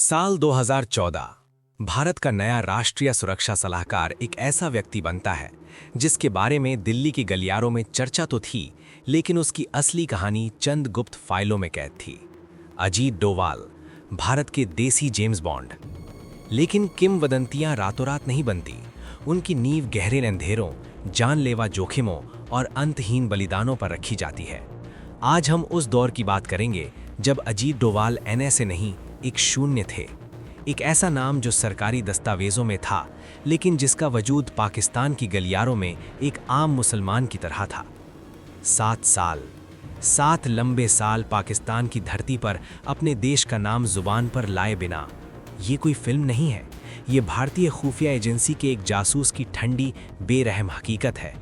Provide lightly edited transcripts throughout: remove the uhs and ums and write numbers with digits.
साल 2014 भारत का नया राष्ट्रीय सुरक्षा सलाहकार एक ऐसा व्यक्ति बनता है जिसके बारे में दिल्ली की गलियारों में चर्चा तो थी, लेकिन उसकी असली कहानी चंद गुप्त फाइलों में कैद थी। अजीत डोवाल, भारत के देसी जेम्स बॉन्ड। लेकिन किंवदंतियां रातों रात नहीं बनती। उनकी नींव गहरे अंधेरों, जानलेवा जोखिमों और अंतहीन बलिदानों पर रखी जाती है। आज हम उस दौर की बात करेंगे जब अजीत डोवाल एनएसए नहीं, एक शून्य थे। एक ऐसा नाम जो सरकारी दस्तावेजों में था, लेकिन जिसका वजूद पाकिस्तान की गलियारों में एक आम मुसलमान की तरह था। 7 लंबे साल पाकिस्तान की धरती पर अपने देश का नाम जुबान पर लाए बिना। ये कोई फिल्म नहीं है, ये भारतीय खुफिया एजेंसी के एक जासूस की ठंडी बेरहम हकीकत है।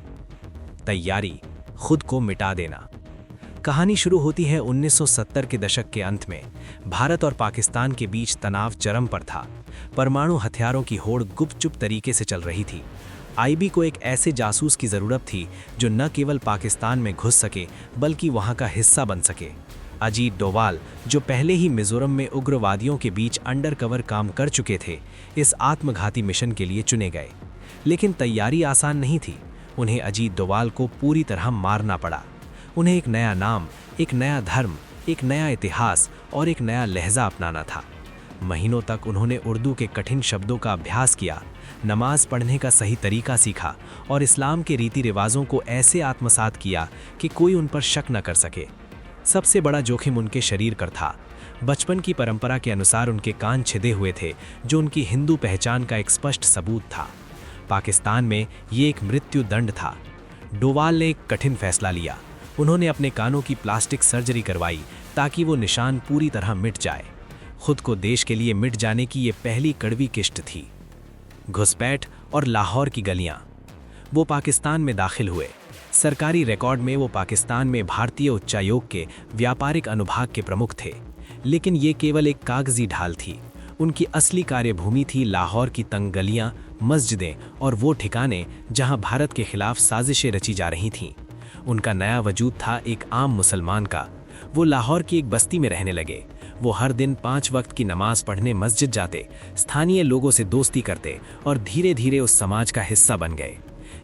तैयारी, खुद को मिटा देना। कहानी शुरू होती है 1970 के दशक के अंत में। भारत और पाकिस्तान के बीच तनाव चरम पर था। परमाणु हथियारों की होड़ गुपचुप तरीके से चल रही थी। आईबी को एक ऐसे जासूस की ज़रूरत थी जो न केवल पाकिस्तान में घुस सके बल्कि वहां का हिस्सा बन सके। अजीत डोवाल, जो पहले ही मिजोरम में उग्रवादियों के बीच अंडरकवर काम कर चुके थे, इस आत्मघाती मिशन के लिए चुने गए। लेकिन तैयारी आसान नहीं थी। उन्हें अजीत डोवाल को पूरी तरह मारना पड़ा। उन्हें एक नया नाम, एक नया धर्म, एक नया इतिहास और एक नया लहजा अपनाना था। महीनों तक उन्होंने उर्दू के कठिन शब्दों का अभ्यास किया, नमाज पढ़ने का सही तरीका सीखा और इस्लाम के रीति रिवाजों को ऐसे आत्मसात किया कि कोई उन पर शक न कर सके। सबसे बड़ा जोखिम उनके शरीर पर था। बचपन की परंपरा के अनुसार उनके कान छिदे हुए थे, जो उनकी हिंदू पहचान का एक स्पष्ट सबूत था। पाकिस्तान में ये एक मृत्यु दंड था। डोवाल ने एक कठिन फैसला लिया। उन्होंने अपने कानों की प्लास्टिक सर्जरी करवाई ताकि वो निशान पूरी तरह मिट जाए। खुद को देश के लिए मिट जाने की ये पहली कड़वी किश्त थी। घुसपैठ और लाहौर की गलियां। वो पाकिस्तान में दाखिल हुए। सरकारी रिकॉर्ड में वो पाकिस्तान में भारतीय उच्चायोग के व्यापारिक अनुभाग के प्रमुख थे, लेकिन ये केवल एक कागजी ढाल थी। उनकी असली कार्यभूमि थी लाहौर की तंग गलियां, मस्जिदें और वो ठिकाने जहां भारत के खिलाफ साजिशें रची जा रही थीं। उनका नया वजूद था एक आम मुसलमान का। वो लाहौर की एक बस्ती में रहने लगे। वो हर दिन 5 वक्त की नमाज पढ़ने मस्जिद जाते, स्थानीय लोगों से दोस्ती करते और धीरे धीरे उस समाज का हिस्सा बन गए।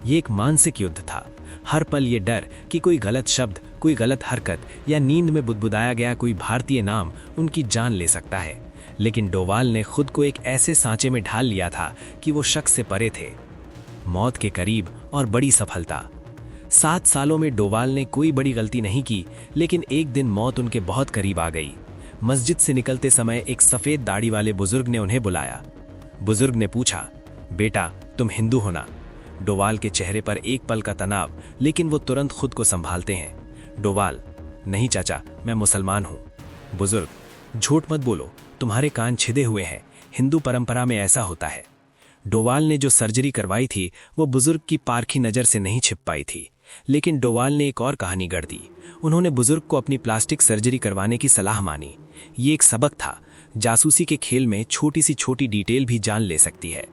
ये एक मानसिक युद्ध था। हर पल ये डर कि कोई गलत शब्द, कोई गलत हरकत या नींद में बुदबुदाया गया कोई भारतीय नाम उनकी जान ले सकता है। लेकिन डोवाल ने खुद को एक ऐसे सांचे में ढाल लिया था कि वो शक से परे थे। मौत के करीब और बड़ी सफलता। 7 सालों में डोवाल ने कोई बड़ी गलती नहीं की, लेकिन एक दिन मौत उनके बहुत करीब आ गई। मस्जिद से निकलते समय एक सफ़ेद दाढ़ी वाले बुजुर्ग ने उन्हें बुलाया। बुजुर्ग ने पूछा, बेटा तुम हिंदू हो ना? डोवाल के चेहरे पर एक पल का तनाव, लेकिन वो तुरंत खुद को संभालते हैं। डोवाल, नहीं चाचा, मैं मुसलमान हूँ। बुजुर्ग, झूठ मत बोलो, तुम्हारे कान छिदे हुए हैं, हिंदू परंपरा में ऐसा होता है। डोवाल ने जो सर्जरी करवाई थी वो बुजुर्ग की पारखी नज़र से नहीं छिप पाई थी, लेकिन डोवाल ने एक और कहानी गढ़ दी। उन्होंने बुजुर्ग को अपनी प्लास्टिक सर्जरी करवाने की सलाह मानी। ये एक सबक था। जासूसी के खेल में छोटी सी छोटी डिटेल भी जान ले सकती है।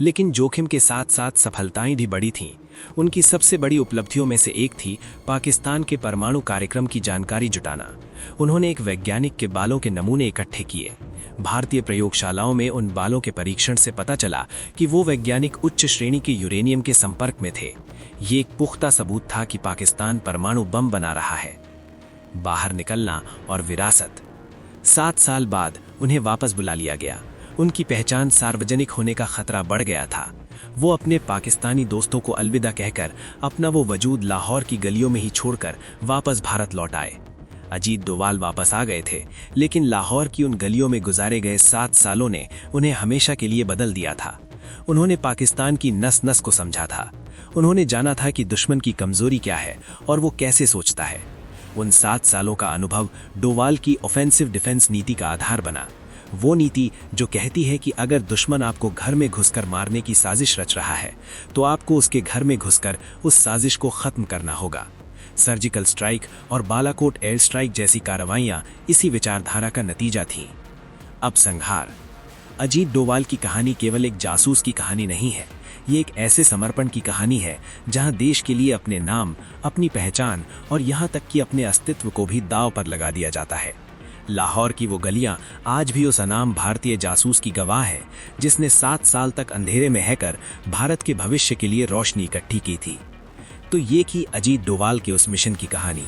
लेकिन जोखिम के साथ साथ सफलताएं भी बड़ी थीं। उनकी सबसे बड़ी उपलब्धियों में से एक थी पाकिस्तान के परमाणु कार्यक्रम की जानकारी जुटाना। उन्होंने एक वैज्ञानिक के बालों के नमूने इकट्ठे किए। भारतीय प्रयोगशालाओं में उन बालों के परीक्षण से पता चला कि वो वैज्ञानिक उच्च श्रेणी के यूरेनियम के संपर्क में थे। ये एक पुख्ता सबूत था कि पाकिस्तान परमाणु बम बना रहा है। बाहर निकलना और विरासत। 7 साल बाद उन्हें वापस बुला लिया गया। उनकी पहचान सार्वजनिक होने का खतरा बढ़ गया था। वो अपने पाकिस्तानी दोस्तों को अलविदा कहकर अपना वो वजूद लाहौर की गलियों में ही छोड़कर वापस भारत लौट आए। अजीत डोवाल वापस आ गए थे, लेकिन लाहौर की उन गलियों में गुजारे गए 7 सालों ने उन्हें हमेशा के लिए बदल दिया था। उन्होंने पाकिस्तान की नस नस को समझा था। उन्होंने जाना था कि दुश्मन की कमजोरी क्या है और वो कैसे सोचता है। उन 7 सालों का अनुभव डोवाल की ऑफेंसिव डिफेंस नीति का आधार बना। वो नीति जो कहती है कि अगर दुश्मन आपको घर में घुसकर मारने की साजिश रच रहा है, तो आपको उसके घर में घुसकर उस साजिश को खत्म करना होगा। सर्जिकल स्ट्राइक और बालाकोट एयर स्ट्राइक जैसी कार्रवाइयां इसी विचारधारा का नतीजा थीं। अब संहार। अजीत डोवाल की कहानी केवल एक जासूस की कहानी नहीं है। ये एक ऐसे समर्पण की कहानी है जहां देश के लिए अपने नाम, अपनी पहचान और यहां तक कि अपने अस्तित्व को भी दांव पर लगा दिया जाता है। लाहौर की वो गलियां आज भी उस अनाम भारतीय जासूस की गवाह है जिसने 7 साल तक अंधेरे में रहकर भारत के भविष्य के लिए रोशनी इकट्ठी की थी। तो ये की अजीत डोभाल के उस मिशन की कहानी।